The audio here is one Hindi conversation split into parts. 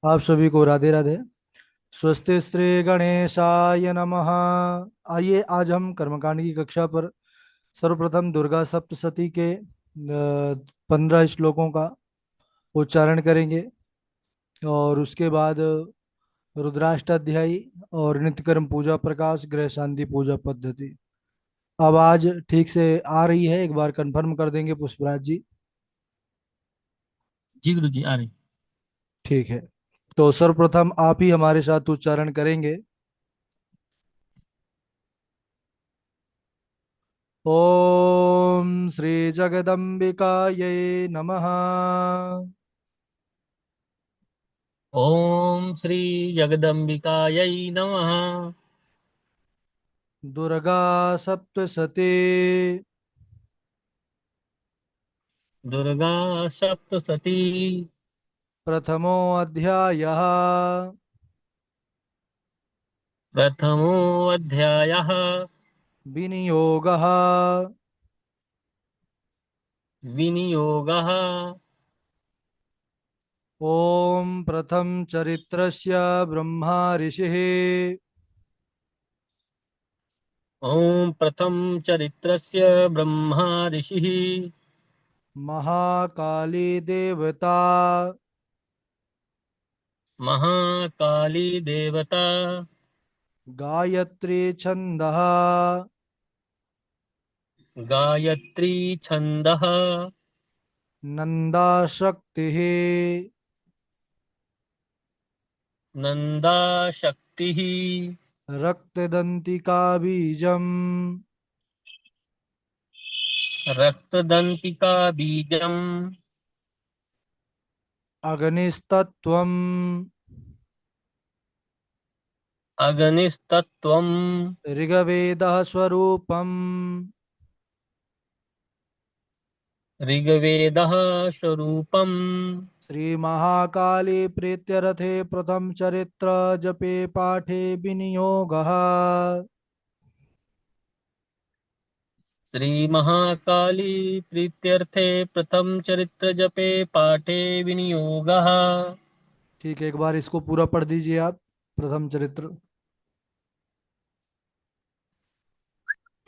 आप सभी को राधे राधे। स्वस्ति श्री गणेशाय नमः। आइए आज हम कर्मकांड की कक्षा पर सर्वप्रथम दुर्गा सप्तशती के 15 श्लोकों का उच्चारण करेंगे और उसके बाद रुद्राष्टाध्यायी और नित्यकर्म पूजा प्रकाश ग्रह शांति पूजा पद्धति आवाज ठीक से आ रही है? एक बार कंफर्म कर देंगे पुष्पराज जी। जी गुरु जी आ रही। ठीक है, तो सर्वप्रथम आप ही हमारे साथ उच्चारण करेंगे। ओम श्री जगदम्बिकायै नमः। ओम श्री जगदम्बिकायै नमः। दुर्गा सप्तशती दुर्गा सप्तशती। प्रथमो अध्यायः। प्रथमो अध्यायः। विनियोगः। विनियोगः। ओम प्रथम चरित्रस्य ब्रह्मा ऋषिः ओम प्रथम चरित्रस्य ब्रह्मा ऋषिः। महाकाली देवता महाकाली देवता। गायत्री छन्दः गायत्री छन्दः। नंदा शक्तिः नन्दा शक्तिः। रक्तदंतिका बीजम् रक्तदन्तिका बीजम्। अग्निस्तत्त्वम् अग्निस्तत्त्वम्। ऋग्वेदः स्वरूपम् ऋग्वेदः स्वरूपम्। श्री महाकाली प्रीत्यर्थे प्रथम चरित्र जपे पाठे विनियोगः। श्री महाकाली प्रीत्यर्थे प्रथम चरित्र जपे पाठे विनियोगः। ठीक है, एक बार इसको पूरा पढ़ दीजिए आप। प्रथम चरित्र।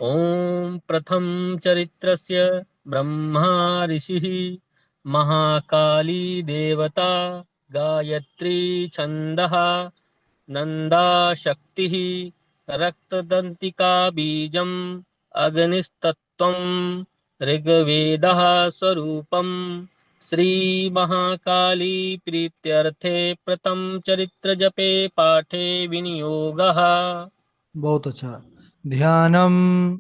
ओम प्रथम चरित्रस्य ब्रह्मा ऋषिः महाकाली देवता गायत्री छन्दः नन्दा शक्तिः रक्तदन्तिका बीजम् अग्निस्तत्त्वम् ऋग्वेदः स्वरूपम्। श्री महाकाली प्रीत्यर्थे प्रथम चरित्र जपे पाठे विनियोगः। बहुत अच्छा। ध्यानम।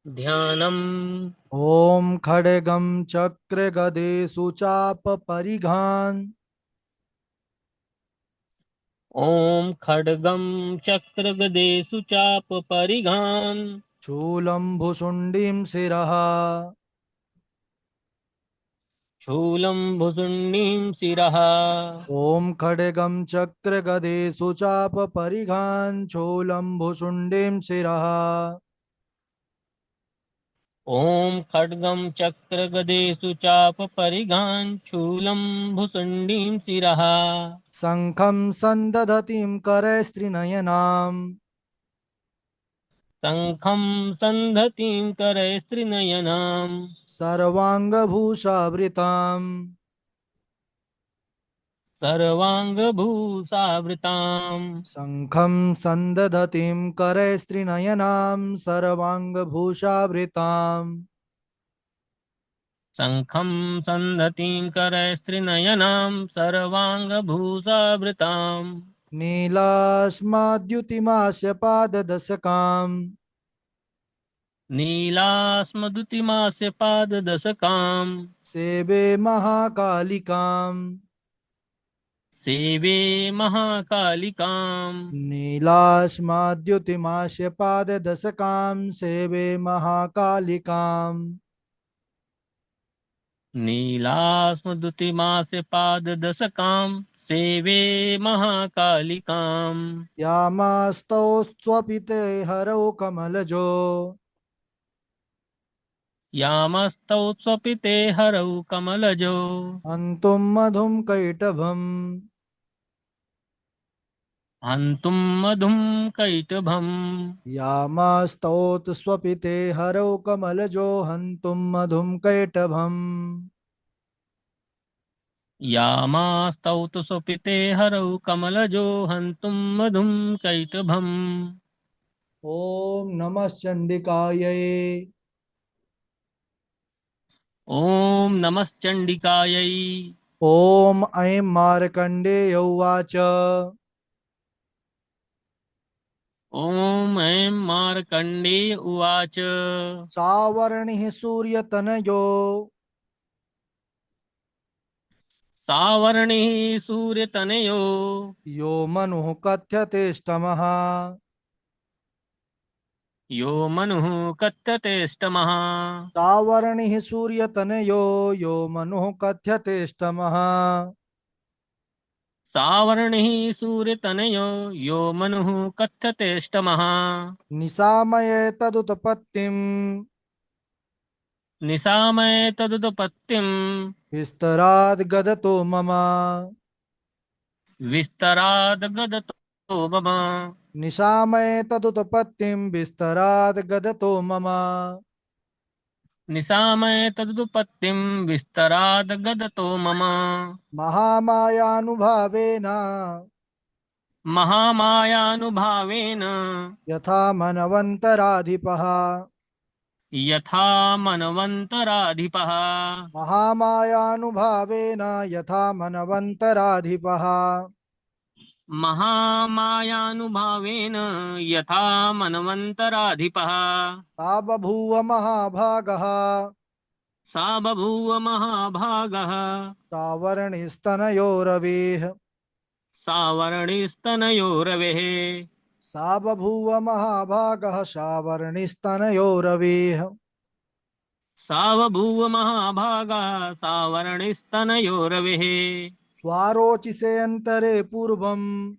ध्यानम्। ओम खड्गम चक्र गदेषु चाप परिघान ॐ खड्गं चक्रगदेषु चापपरिघान्। शूलं भुशुण्डीं शिरः शूलं भुशुण्डीं शिरः। ॐ खड्गं चक्रगदेषु चापपरिघान् शूलं भुशुण्डीं शिरः ॐ खड्गं चक्रगदेषु चापपरिघान् शूलं भुशुण्डीं शिरः। शङ्खं सन्दधतीं करैस्त्रिनयनाम् शङ्खं सन्धतीं करैस्त्रिनयनाम्। सर्वाङ्गभूषावृताम् सर्वाङ्गभूषावृताम्। शङ्खं सन्दधतीं करैस्त्रिनयनां सर्वाङ्गभूषावृताम् शङ्खं सन्धतीं करैस्त्रिनयनां सर्वाङ्गभूषावृताम्। नीलास्माद्युतिमास्य पाददशकाम् नीलास्मदुतिमास्य पाददशकाम्। सेवे महाकालिकाम् सेवे महाकालिकाम्। नीलास्माद्युतिमास्य पाददशकाम् सेवे महाकालिकाम् नीलास्मदुतिमास्य पाददशकाम् सेवे महाकालिकाम्। यामास्तौ स्वपिते हरौ कमलजो यामस्तौ स्वपिते हरौ कमलजो। हन्तुं मधुं कैटभम्। हन्तुं मधुं कैटभम्। यामास्तौत स्वपिते हरौ कमलजो हन्तुं मधुं कैटभम्। यामास्तौ तु स्वपिते हरौ कमलजो हन्तुं मधुं कैटभम्। ॐ नमः चण्डिकायै। ॐ नमश्चण्डिकायै। ॐ ऐं मार्कण्डेय उवाच। ॐ ऐं मार्कण्डेय उवाच। सावर्णिः सूर्यतनयो सावर्णिः सूर्यतनयो यो मनुः कथ्यतेष्टमः। यो मनुः कथ्यतेष्टमः। सावर्णिः सूर्यतनयो यो मनुः कथ्यतेष्टमः। सावर्णिः सूर्यतनयो यो मनुः कथ्यतेष्टमः। निशामये तदुत्पत्तिम् निशामये तदुत्पत्तिम्। विस्तराद् गदतो मम। विस्तरादगदतो मम। निशामये तदुत्पत्तिम् विस्तराद् गदतो मम। निशामये तदुत्पत्तिम् विस्तरादगदतो मम। महामायानुभावेन महामायानुभावेन यथा मनवन्तराधिपः। यथा मनवन्तराधिपः। महामायानुभावेन यथा मनवन्तराधिपः। महामायानुभावेन यथा मनवन्तराधिपः। सा बभूव महाभागः सा बभूव महाभागः। सावर्णिस्तनयोरवेः। सावर्णिस्तनयोरवेः। सा बभूव महाभागः सावर्णिस्तनयोरवेः। सा बभूव महाभागा सावर्णिस्तनयोरवेः। स्वारोचिषेऽन्तरे पूर्वम्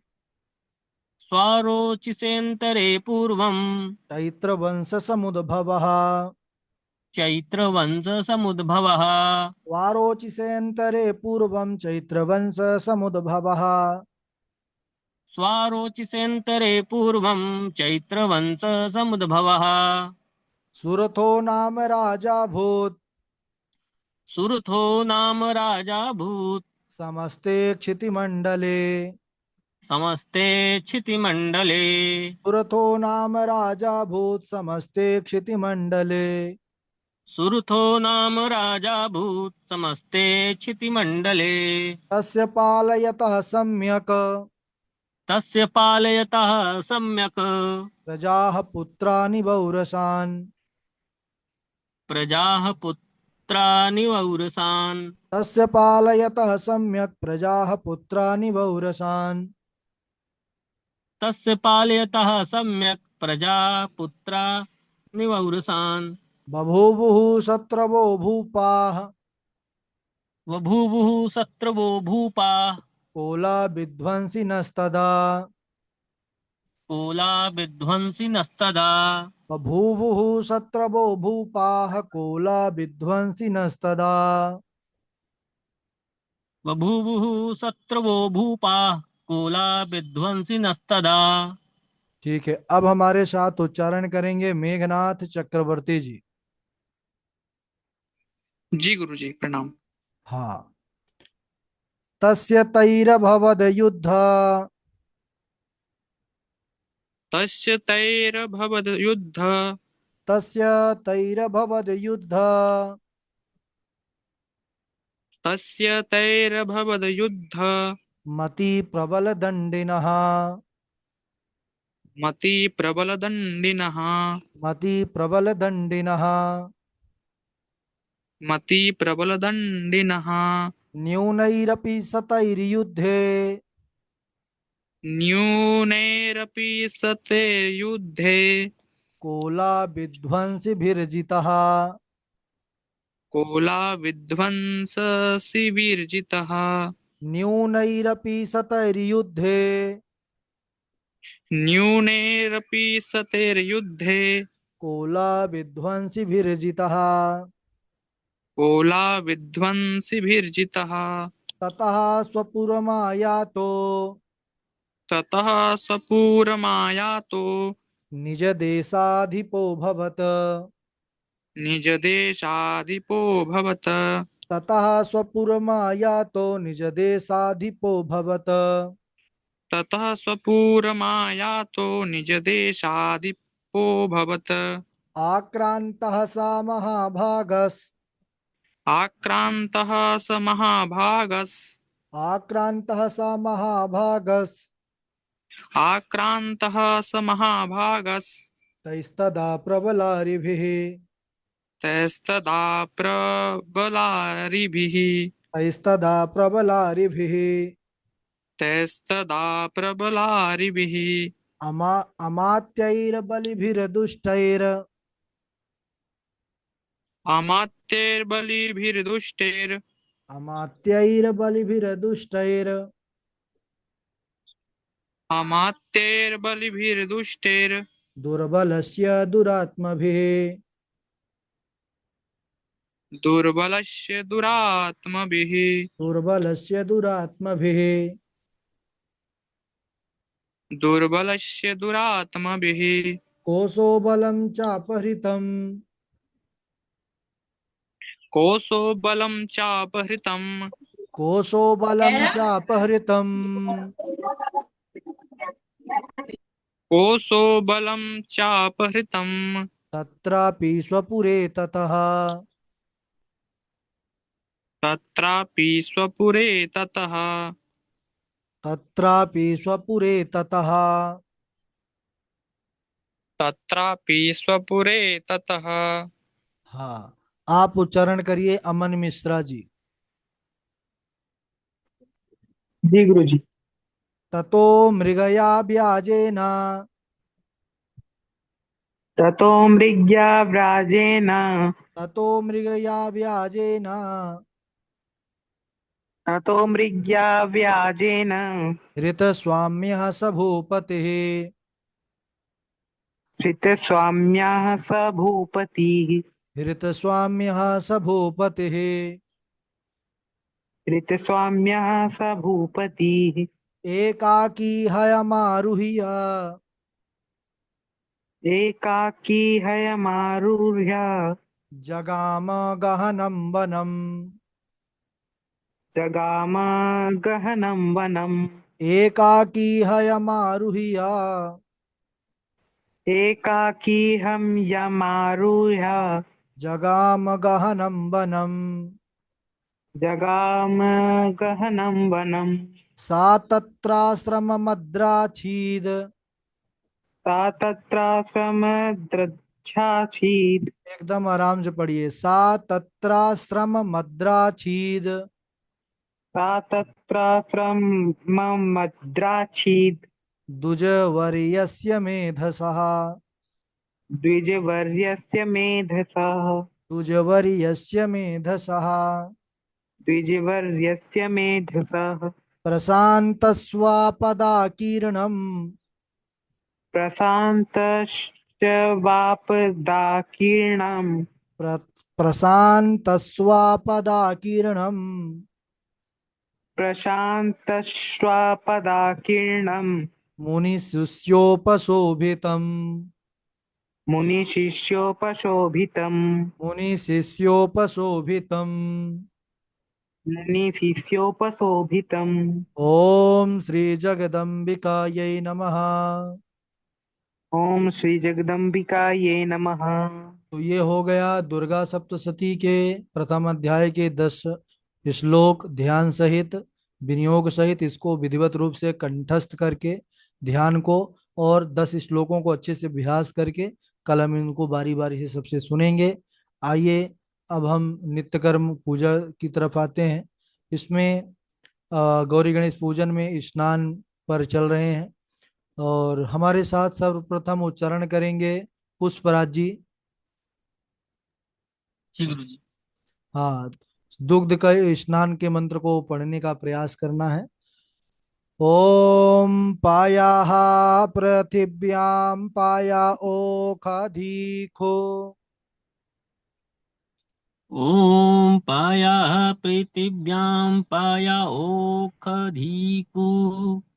स्वारोचिषेऽन्तरे पूर्वम् चैत्रवंशसमुद्भवः। चैत्रवंशसमुद्भवः। स्वारोचिषेऽन्तरे पूर्वं चैत्रवंशसमुद्भवः। स्वारोचिषेऽन्तरे पूर्वम् चैत्रवंशसमुद्भवः। सुरथो नाम राजा भूत्। सुरथो नाम राजाभूत्। समस्ते क्षितिमण्डले। समस्ते क्षितिमण्डले। सुरथो नाम राजा भूत् समस्ते क्षितिमण्डले। सुरथो नाम राजाभूत् समस्ते क्षितिमण्डले। तस्य पालयतः सम्यक् तस्य पालयतः सम्यक् प्रजाः पुत्राणि वौरसान्। प्रजाः पुत्राणि वौरसान्। तस्य पालयतः सम्यक् प्रजाः पुत्राणि वौरसान्। तस्य पालयतः सम्यक् प्रजा पुत्राणि वौरसान्। बभूवुः शत्रवो भूपाः बभूवुः शत्रवो भूपाः। कोला विध्वंसिनस्तदा। कोला विध्वंसिनस्तदा। बभूवुः शत्रवो भूपाः कोला विध्वंसिनस्तदा। बभूवुः शत्रवो भूपाः कोला विध्वंसिनस्तदा। ठीक है, अब हमारे साथ उच्चारण करेंगे मेघनाथ चक्रवर्ती जी। जी गुरुजी प्रणाम। हाँ। तस्य तैरभवद युद्ध तस्य तैरभवद युद्ध। तस्य तैरभवद युद्ध तस्य तैरभवद युद्ध। मति प्रबल दंडिनः। मति प्रबल दंडिनः। मति प्रबल दंडिनः मति प्रबल दंडिनः। न्यूनैरपि सतैर्युद्धे न्यूनैरपि सतैर्युद्धे। कोला विध्वंसिभिर्जितः। कोला विध्वंससिविर्जितः। न्यूनैरपि सतैर्युद्धे न्यूनैरपि सतैर्युद्धे। कोला विध्वंसिभिर्जितः कोला विध्वंसिभिर्जितः ततः स्वपुरमायातो ततः स्वपुरमायातो निजदेशाधिपोऽभवत्। निजदेशाधिपोऽभवत्। ततः स्वपुरमायातो निजदेशाधिपोऽभवत्। ततः स्वपुरमायातो निजदेशाधिपोऽभवत्। आक्रान्तः स महाभागस् आक्रान्तः स महाभागस्। आक्रान्तः स महाभागस् आक्रान्तः स महाभागस्। तैस्तदा प्रबलारिभिः तैस्तदा प्रबलारिभिः। तैस्तदा प्रबलारिभिः तैस्तदा प्रबलारिभिः। अमा अमात्यैर्बलिभिर्दुष्टैर् अमात्यैर्बलिभिर्दुष्टैर्। अमात्यैर्बलिभिर्दुष्टैर् अमात्यैर्बलिभिर्दुष्टैर्। दुर्बलस्य दुरात्मभिः दुर्बलस्य दुरात्मभिः। दुर्बलस्य दुरात्मभिः दुर्बलस्य दुरात्मभिः। कोशो बलं चापहृतम् कोशो बलं चापहृतम्। कोशो बलं चापहृतम् कोशो बलं चापहृतम्। तत्रापि स्वपुरे ततः तत्रापि स्वपुरे ततः। तत्रापि स्वपुरे ततः तत्रापि स्वपुरे ततः। हाँ, आप उच्चारण करिए अमन मिश्रा जी। जी गुरु जी। ततो मृगया व्याजेन ततो मृग्या व्राजेन ततो मृगया व्याजेन ततो मृग्या व्याजेन ऋतस्वाम्यः स भूपतिः श्रितस्वाम्यः स भूपतिः ऋतस्वाम्यः स भूपतिः ऋतस्वाम्यः स भूपतिः एकाकी हयमारुह्य एकाकी हयमारुह्य जगाम गहनं वनम् जगाम गहनं वनम् एकाकी हयमारुह्य एकाकी हम यमारुह्य जगाम गहनं वनम् जगाम गहनं वनम् सा तत्राश्रममद्राच्छीद् सा तत्राश्रमद्रच्छासीत् एकदम आराम से पढ़िए। सा तत्राश्रममद्राच्छीद् सा तत्राश्रममद्राच्छीत् द्विजवर्यस्य मेधसः द्विजवर्यस्य मेधसः द्विजवर्यस्य मेधसः द्विजवर्यस्य मेधसः प्रशान्तस्वापदाकीर्णम् प्रशान्तश्च वापदाकीर्णम् प्रशान्तस्वापदाकीर्णम् प्रशान्तश्वापदाकीर्णम् मुनिशिष्योपशोभितम् मुनिशिष्योपशोभितम् मुनिशिष्योपशोभितम् मुनिशिष्योपशोभितम्। ओम श्री जगदम्बिकायै नमः। ओम श्री जगदम्बिकायै नमः। तो ये हो गया दुर्गा सप्तशती के प्रथम अध्याय के 10 श्लोक ध्यान सहित विनियोग सहित इसको विधिवत रूप से कंठस्थ करके ध्यान को और 10 श्लोकों को अच्छे से अभ्यास करके कल हम इनको बारी बारी से सबसे सुनेंगे। आइए अब हम नित्य कर्म पूजा की तरफ आते हैं। इसमें गौरी गणेश पूजन में स्नान पर चल रहे हैं और हमारे साथ सर्वप्रथम उच्चारण करेंगे पुष्पराज जी। जी गुरु जी। हाँ, दुग्ध का स्नान के मंत्र को पढ़ने का प्रयास करना है। ओम पायाः पृथिव्यां पाया ओखधीखो ॐ पायाः पृथिव्यां पाया ओखधीकु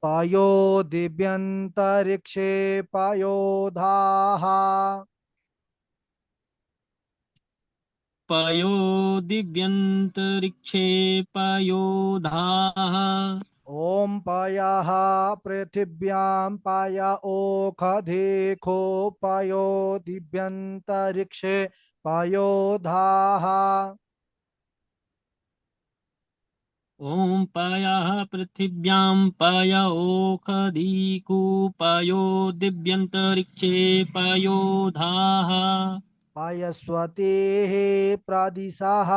पायो दिव्यन्तरिक्षे पायोधाः पयो दिव्यन्तरिक्षे पयोधाः ओम पायाः पृथिव्यां पाया ओखधीखो पायो दिव्यन्तरिक्षे पायोधाः ॐ पायाः पृथिव्यां पाया ओखधीकु पयो दिव्यन्तरिक्षे पयोधाः पायस्वतेः प्रादिशाः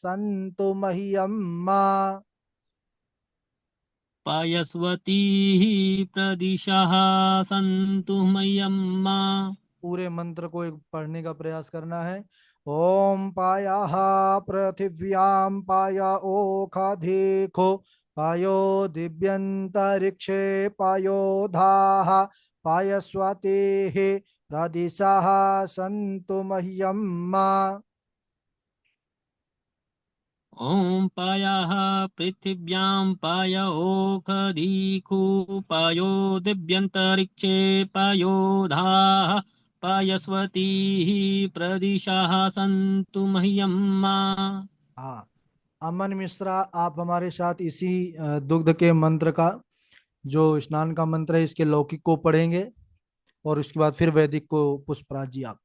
सन्तु मह्यम् पायस्वतीः प्रदिशः सन्तु मय्यम्मा। पूरे मंत्र को एक पढ़ने का प्रयास करना है। ओम पायाः पृथिव्यां पाया ओखधीखो पायो दिव्यन्तरिक्षे पायोधाः पायस्वतेः प्रदिशाः सन्तु मह्यम् ॐ पायाः पृथिव्यां पाय ओखधीकु पायो दिव्यन्तरिक्षे पायोधाः पायस्वतीः प्रदिशः सन्तु मह्यम्मा। हाँ, अमन मिश्रा, आप हमारे साथ इसी दुग्ध के मंत्र का, जो स्नान का मंत्र है, इसके लौकिक को पढ़ेंगे और उसके बाद फिर वैदिक को पुष्पराज जी आप।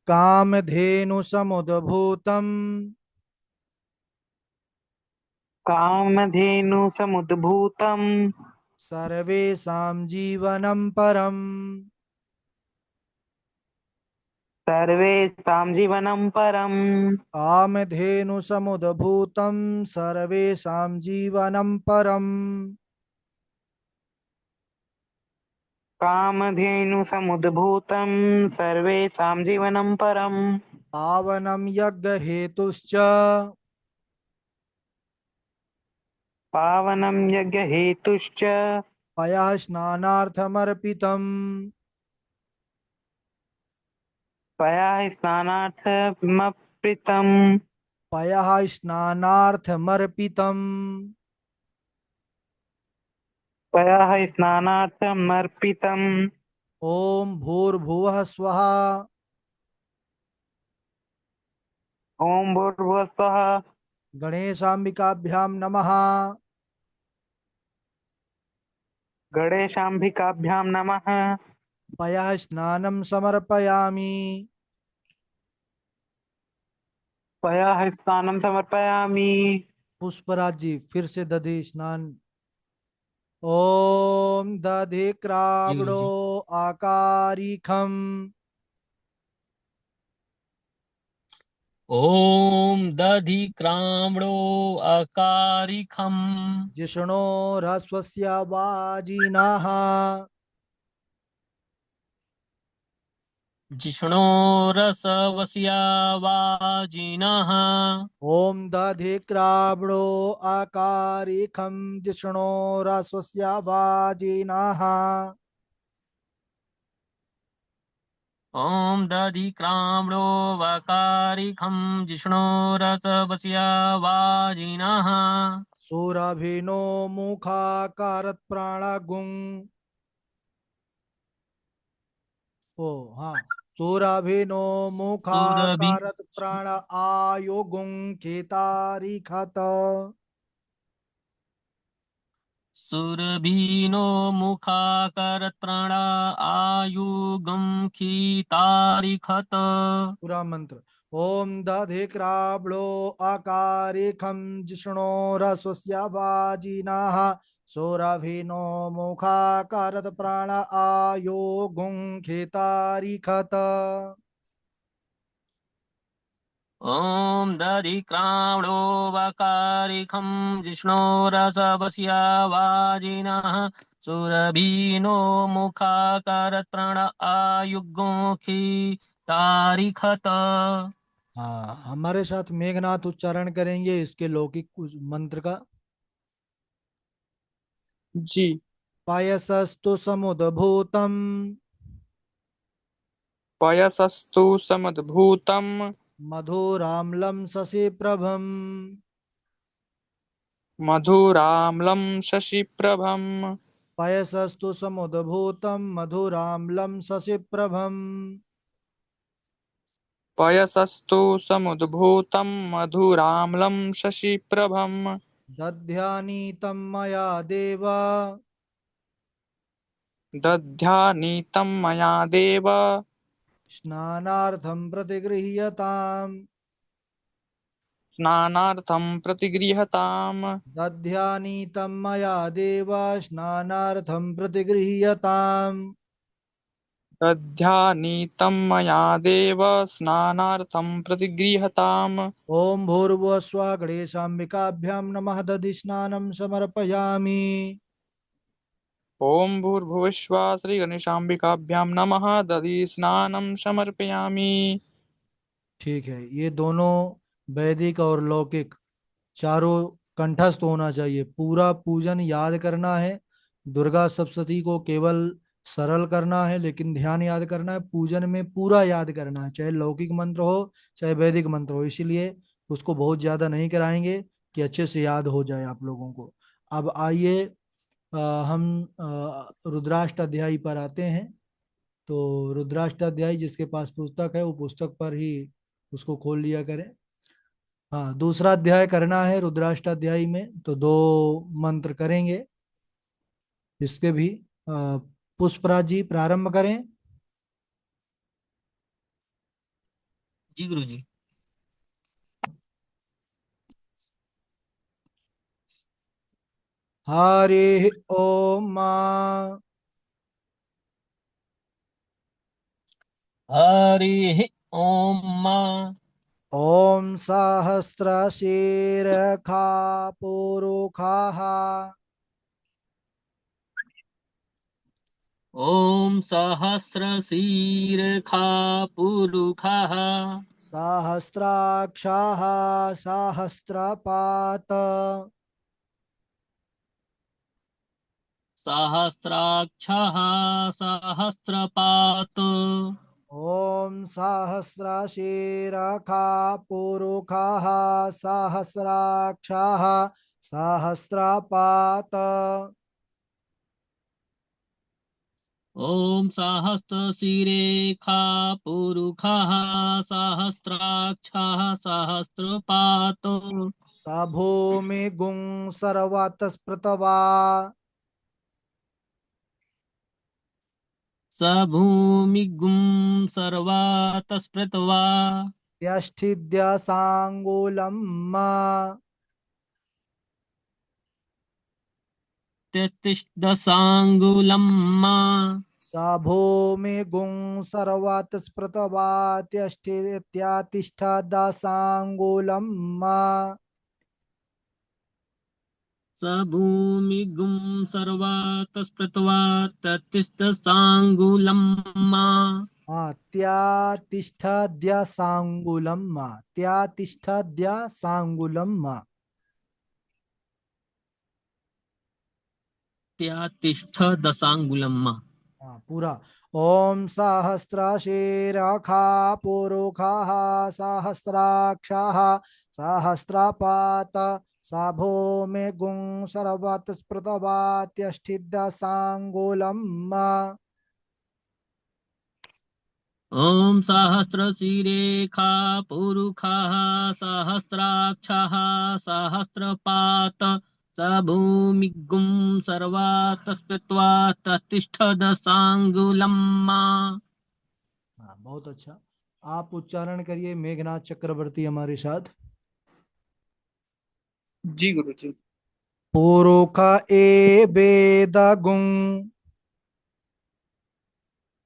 कामधेनु समुद्भूतम् कामधेनु समुद्भूतम् सर्वेषां जीवनं परम् सर्वेषां जीवनं परम् कामधेनु समुद्भूतं सर्वेषां जीवनं परम् कामधेनु समुद्भूतं सर्वेषां जीवनं परम् पावनं यज्ञहेतुश्च पावनं यज्ञहेतुश्च पयः स्नानार्थमर्पितम् पया स्नानार्थमप्रीतम् पयः स्नानार्थमर्पितम् पया स्नानार्थमर्पितम् ॐ भूर्भुवः स्वः ॐ भूर्भुवस्वः गणेशाम्बिकाभ्यां नमः गणेशाम्बिकाभ्यां नमः पयः स्नानं समर्पयामि पया स्नानं समर्पयामि पुष्पराज जी फिर से दधि स्नान। ओम दधि जी गुरु क्रावणो जी। आकारिखम ॐ दधिक्राम्णो अकारिखम् जिष्णो ह्रस्वस्य वाजिनः जिष्णोरसवस्या वाजिनः ओम दधि क्रावणो आकारिखम जिष्णो ह्रस्वस्य वाजिनः ॐ दधिक्राम्णो वकारिखं जिष्णोरसवस्या वाजिनः सुरभिनो मुखाकारत प्राणगुं ओ हाँ सुरभिनो सुरभि मुखाकारत प्राण आयुगुं खेतारिखत सुरभिनो मुखाकरत्प्रणा आयुगं खीतारिखत पूरा मंत्र। ओम दधे क्रावणो आकारिखम जिष्णो रस्वस्य वाजिनः सौरभिनो मुखाकारत प्राण आयो गुं खेतारिखत ॐ दधिक्राम्णो वकारिखं जिष्णोरसवस्या वाजिनः सुरभिनो मुखाकरत्प्रण आयुगं खीतारिखत। हाँ, हमारे साथ मेघनाथ उच्चारण करेंगे इसके लौकिक मंत्र का। जी। पायसस्तु समुद्भूतम् पयसस्तु समद्भूतम् मधुराम्लं शशिप्रभम्। मधुराम्लं शशिप्रभम्। पयसस्तु समुद्भूतं मधुराम्लं शशिप्रभम्। पयसस्तु समुद्भूतं मधुराम्लं शशिप्रभम्। दध्यानीतं मया देव दध्यानीतं मया देव स्नानार्थं प्रतिगृह्यताम्। स्नानार्थं प्रतिगृह्यताम्। दध्यानीतं मया देव स्नानार्थं प्रतिगृह्यताम्। दध्यानीतं मया देव स्नानार्थं प्रतिगृह्यताम्। ॐ भूर्भुवस्सुवः गणेशाम्बिकाभ्यां नमः दधि स्नानं समर्पयामि। ॐ भूर्भुवस्सुवः श्रीगणेशाम्बिकाभ्यां नमः दधि स्नानं समर्पयामि। ठीक है, ये दोनों वैदिक और लौकिक चारों कंठस्थ होना चाहिए। पूरा पूजन याद करना है। दुर्गा सप्तशती को केवल सरल करना है, लेकिन ध्यान याद करना है। पूजन में पूरा याद करना है, चाहे लौकिक मंत्र हो चाहे वैदिक मंत्र हो। इसीलिए उसको बहुत ज्यादा नहीं कराएंगे कि अच्छे से याद हो जाए आप लोगों को। अब आइए हम रुद्राष्टाध्यायी पर आते हैं। तो रुद्राष्टाध्यायी जिसके पास पुस्तक है वो पुस्तक पर ही उसको खोल लिया करें। हाँ, दूसरा अध्याय करना है रुद्राष्टाध्यायी में, तो दो मंत्र करेंगे इसके भी। पुष्पराज जी प्रारंभ करें। जी गुरु जी। हरि ओम हरि ओम ओम सहस्रशीर्षा पुरुखाः ओम सहस्रशीर्षा पुरुषः सहस्राक्षाः सहस्रपात सहस्राक्षः सहस्रपात् ओम सहस्रशीर्षा पुरुखाः सहस्राक्षाः सहस्रपात ओम सहस्रशीर्षा पुरुषः सहस्राक्षः सहस्रपात् स भूमि गुं सर्वतस्पृतवा स भूमिगुं सर्वातस्पृत्वा यष्ठिद्य सांगुलम् त्यतिष्दशाङ्गुलम् स भूमि गुं सर्वतस्पृतवा त्यष्ठित्यातिष्ठदसाङ्गुलम् स भूमिगुं सर्वातस्पृत्वा त्यतिष्दशाङ्गुलम् त्यातिष्ठद्य सांगुलम् त्यातिष्ठद्य सांगुलम्। त्यातिष्ठदशाङ्गुलम्। हाँ पूरा। ओम सहस्रशीर्षा पुरुखाः सहस्राक्षाः सहस्रपात स भूमिगुं सर्वतस्पृतवा त्यष्ठिद्यसाङ्गुलम्। ॐ सहस्रशीर्षा पुरुषः सहस्राक्षः सहस्रपात् स भूमिगुं सर्वातस्पृत्वा ततिष्ठदशाङ्गुलम्। हाँ बहुत अच्छा। आप उच्चारण करिए मेघनाथ चक्रवर्ती हमारे साथ। जी गुरु जी। पुरुख ए वेद गुं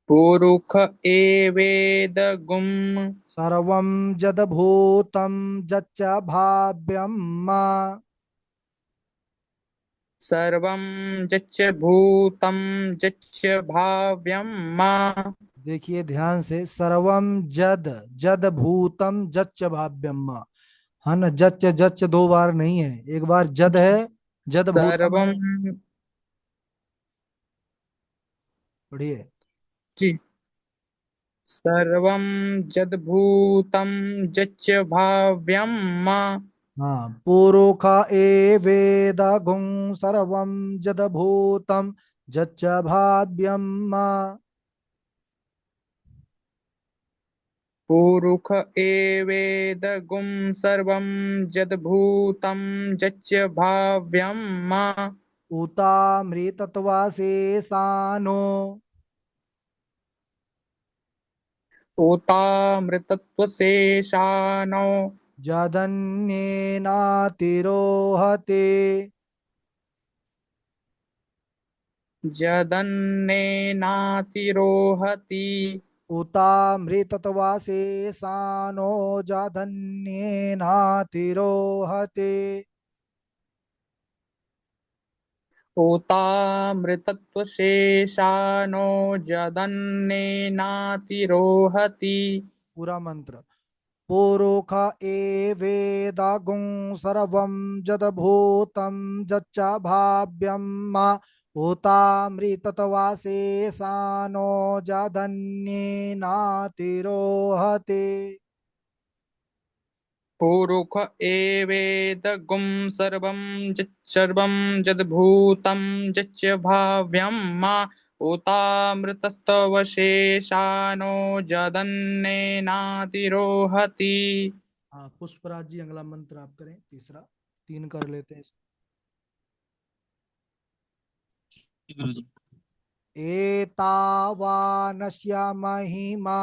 पुरुष एवेदगुं सर्वं जदभूतं जच्च भाव्यम्। सर्वं यच्च भूतं यच्च भाव्यं मा। देखिए ध्यान से, सर्वम जद जद भूतम जच्च भाव्यम। है ना, जच्च जच्च दो बार नहीं है, एक बार जद है, जद भूतम है। सर्वं पढ़िए। जी। सर्वं यद्भूतं यच्च भाव्यं मा। हाँ, पुरुष एवेदगुं सर्वं जदभूतं जच्च भाव्यं मा। पुरुष एवेदगुं सर्वं यद्भूतं यच्च भाव्यं मा। उतामृतत्वाशेषानो ओतामृतत्वशेषाणो जदन्येनातिरोहते। यदन्नेनातिरोहति। उतामृतत्वाशेषानो जदन्येनातिरोहते। ओतामृतत्वशेषाणो यदन्नेनातिरोहति। पूरा मंत्र। पुरुष एवेदागुं सर्वं जदभूतं जच्च भाव्यं मा। भूतामृतत्वाशेषानो जदन्येनातिरोहते। पुरुष एवेदगुं सर्वं यच्चर्वं यद्भूतं यच्च भाव्यं मा। ओतामृतस्तवशेषाणो यदन्नेनातिरोहति। हाँ, पुष्पराज जी अगला मंत्र आप करें, तीसरा। तीन कर लेते हैं। जी गुरुजी। एतावानस्य महिमा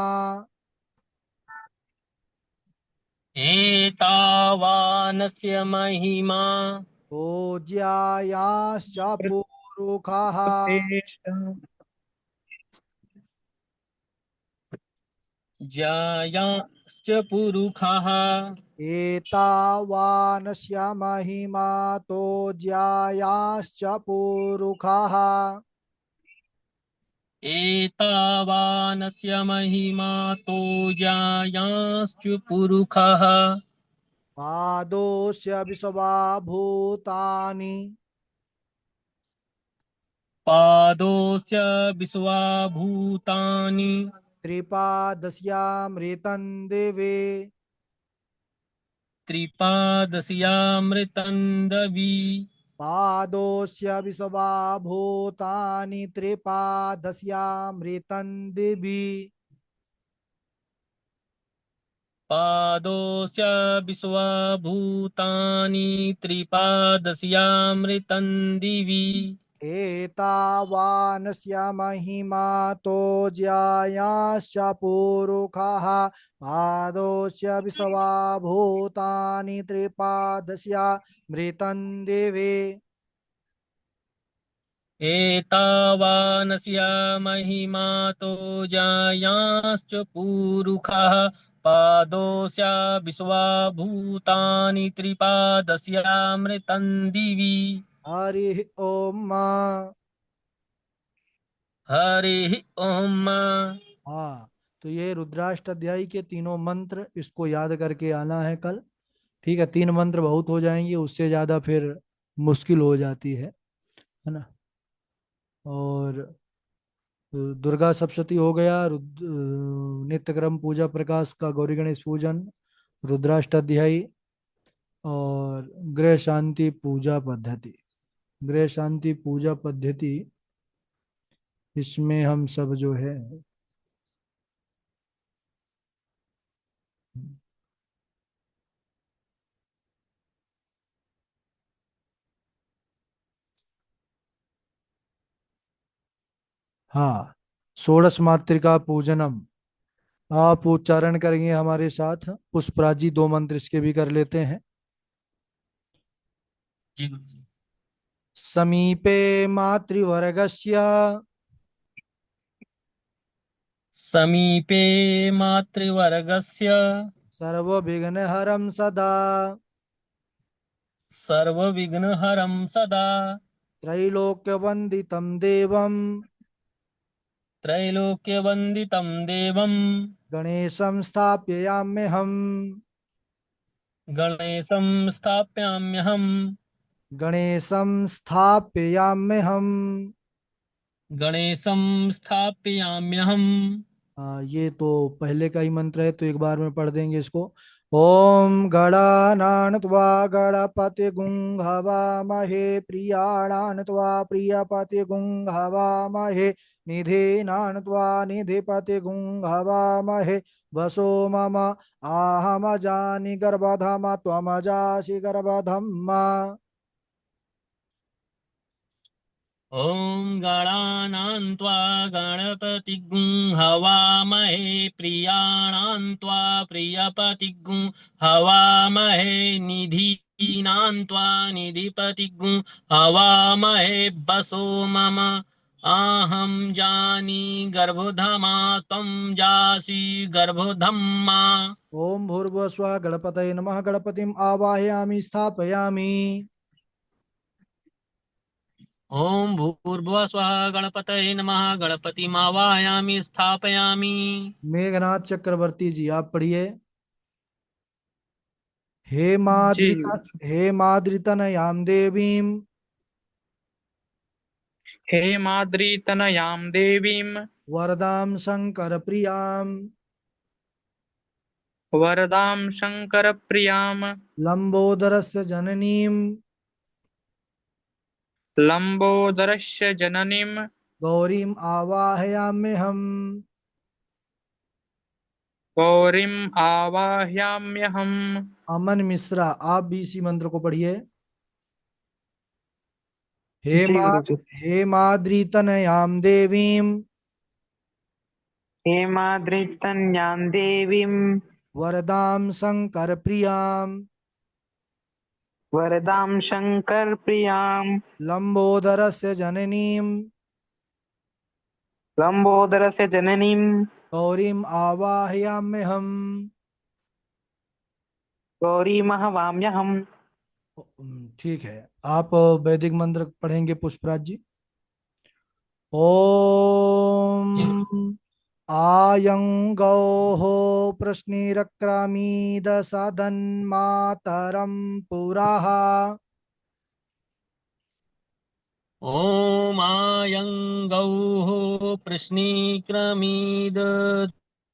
एतावानस्य महिमा भोज्यायाश्च पुरुषः जायाश्च पुरुषः एतावानस्य महिमा तो ज्यायाश्च पुरुषः एतावानस्य महिमा तो जायांश्च पुरुषः पादोस्य विश्वा भूतानि पादोऽस्य विश्वाभूतानि त्रिपादस्यामृतं दिवे त्रिपादस्यामृतं दवि पादोस्य विश्वा भूतानि त्रिपादस्यामृतं दिवि पादोऽस्य विश्वभूतानि त्रिपादस्यामृतं दिवि एतावानस्य महिमा तो ज्यायाश्च पुरुषः पादोस्य विश्वा भूतानि त्रिपादस्यामृतं दिवे एतावानस्य महिमा तो जायांश्च पुरुषः पादोऽस्य विश्वभूतानि त्रिपादस्यामृतं दिवि हरि ओम। हरिः ओम। हाँ, तो ये रुद्राष्टाध्यायी के तीनों मंत्र, इसको याद करके आना है कल। ठीक है, तीन मंत्र बहुत हो जाएंगे, उससे ज्यादा फिर मुश्किल हो जाती है ना। और दुर्गा सप्तशती हो गया, नित्यक्रम पूजा प्रकाश का गौरी गणेश पूजन, रुद्राष्टाध्यायी, और गृह शांति पूजा पद्धति। गृह शांति पूजा पद्धति, इसमें हम सब जो है, हाँ, षोडश मातृका पूजनम, आप उच्चारण करेंगे हमारे साथ। पुष्पराजी दो मंत्र इसके भी कर लेते हैं। जी गुरुजी। समीपे मातृवर्गस्य समीपे मातृवर्गस्य सर्वविघ्नहरं सदा सर्वविघ्नहरं सदा त्रैलोक्यवन्दितं देवं त्रैलोक्यवन्दितं देवं गणेशं स्थापयाम्यहम्। गणेशं स्थापयाम्यहम्। गणेशं स्थापयाम्यहम्। गणेशं स्थापयाम्यहम्। ये तो पहले का ही मंत्र है, तो एक बार में पढ़ देंगे इसको। ओम गणानान त्वा गणपति गुं हवामहे प्रियाणान त्वा प्रियपति गुं हवामहे निधीनान त्वा निधिपति गुं हवामहे वसो मम आहमजानि गर्भधम त्वमजासि गर्भधम्मा। ॐ गणानां त्वा गणपतिगुं हवामहे प्रियाणां त्वा प्रियपतिगुं हवामहे निधीनां त्वा निधिपतिगुं हवामहे वसो मम आहं जानी गर्भोधमा त्वं जासि गर्भोधम्मा। ओम भूर्भुवस्वः गणपतये नमः। गणपतिम् आवाहयामि स्थापयामि। ॐ भूर्भुवः स्वः गणपतये नमः। गणपतिमावाहयामि स्थापयामि। मेघनाथ चक्रवर्ती जी आप पढ़िए। जी हे माद्रितनयां देवीं हे माद्रीतनयां देवीं वरदां शंकर प्रियां वरदां शङ्करप्रियां लंबोदरस्य जननीं लम्बोदरस्य जननीं गौरीम् आवाहयाम्यहम्। गौरीम् आवाहयाम्यहम्। अमन मिश्रा आप भी इसी मंत्र को पढ़िए। हे जी मा गुरुजी। हे माद्रितनयां देवीं हेमाद्रितन्यां देवीं वरदां शंकर प्रियां वरदां शङ्करप्रियां लंबोदरस्य जननीं लम्बोदरस्य जननीं गौरीम् आवाहयाम्यहम्। गौरीमहवाम्यहम्। ठीक है, आप वैदिक मंत्र पढ़ेंगे पुष्पराज जी। ओम जी आयं गौः प्रश्निरक्रामीद सदन्मातरं पुरः। ॐ आयं गौः प्रश्निक्रमीद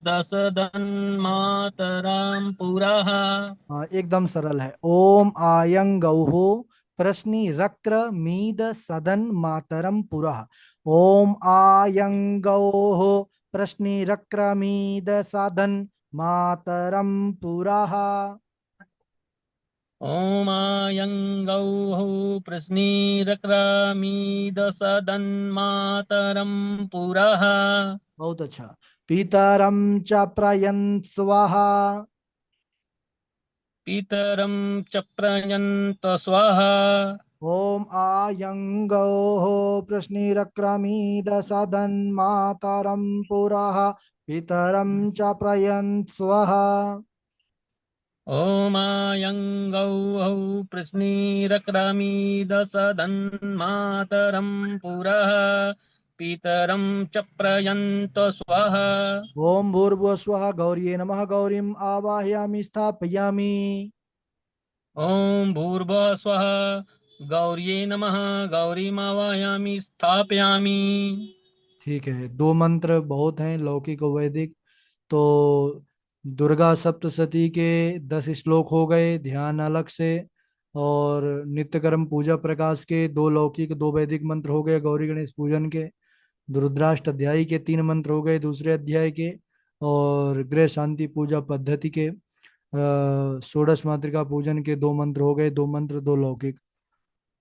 दशदन्मातरां पुरः। हाँ एकदम सरल है। ओम आयं गौः प्रश्निरक्र सदन मातरम पुरः। ओम आयं गौः प्रश्निरक्र सदन मातरम पुरः। ॐ आयं गौः प्रश्निरक्रामीद सदन्मातरं पुरः। बहुत अच्छा। पितरम च प्रयन्स्वः। पितरं च प्रयन्त स्वः। ओम आयं गौः प्रश्निरक्र सदन मातरम पुरः पितरम च प्रयन्स्वः। ॐ आयं गौः प्रश्निरक्रामीद सदन्मातरं पुरः। पितरं च प्रयन्त स्वः। ओम भूर्भुवस्वः गौर्ये नमः। गौरीम् आवाहयामि स्थापयामि। ॐ भूर्भुवः स्वः गौर्ये नमः। गौरीमावाहयामि स्थापयामि। ठीक है, दो मंत्र बहुत हैं, लौकिक और वैदिक। तो दुर्गा सप्तशती के 10 श्लोक हो गए ध्यान अलग से। और नित्यकर्म पूजा प्रकाश के दो लौकिक दो वैदिक मंत्र हो गए गौरी गणेश पूजन के। रुद्राष्ट अध्यायी के 3 मंत्र हो गए दूसरे अध्याय के। और गृह शांति पूजा पद्धति के षोडश मातृका पूजन के 2 मंत्र हो गए, 2 मंत्र 2 लौकिक।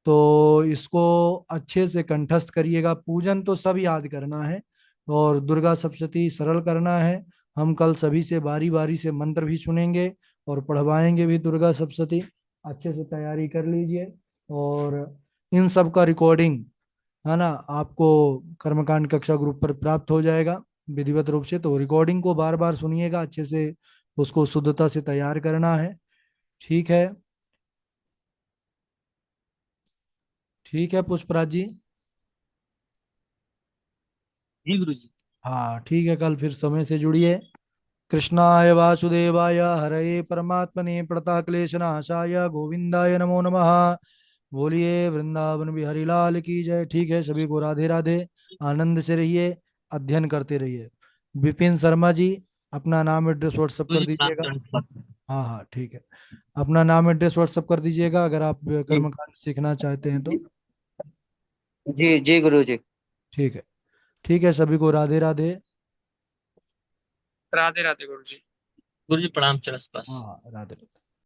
तो इसको अच्छे से कंठस्थ करिएगा। पूजन तो सब याद करना है और दुर्गा सप्तशती सरल करना है। हम कल सभी से बारी बारी से मंत्र भी सुनेंगे और पढ़वाएंगे भी दुर्गा सप्तशती। अच्छे से तैयारी कर लीजिए। और इन सब का रिकॉर्डिंग है ना आपको कर्मकांड कक्षा ग्रुप पर प्राप्त हो जाएगा विधिवत रूप से। तो रिकॉर्डिंग को बार बार सुनिएगा अच्छे से, उसको शुद्धता से तैयार करना है। ठीक है। ठीक है पुष्पराज जी। जी गुरु जी। हाँ ठीक है, कल फिर समय से जुड़िए। कृष्णाय वासुदेवाय हरये परमात्मने प्रणतक्लेशनाशाय गोविंदाय नमो नमः। बोलिए वृंदावन बिहारी लाल की जय। ठीक है, सभी को राधे राधे। आनंद से रहिए, अध्ययन करते रहिए। विपिन शर्मा जी, अपना नाम एड्रेस व्हाट्सअप गुरु कर जी प्रणाम दीजिएगा। चरण स्पर्श। हाँ हाँ ठीक है, अपना नाम एड्रेस व्हाट्सअप कर दीजिएगा अगर आप जी कर्मकांड सीखना चाहते हैं तो। जी जी जी गुरु जी। ठीक है। ठीक है, सभी को राधे राधे। राधे राधे गुरु जी। गुरु जी प्रणाम चरण स्पर्श। हाँ राधे राधे।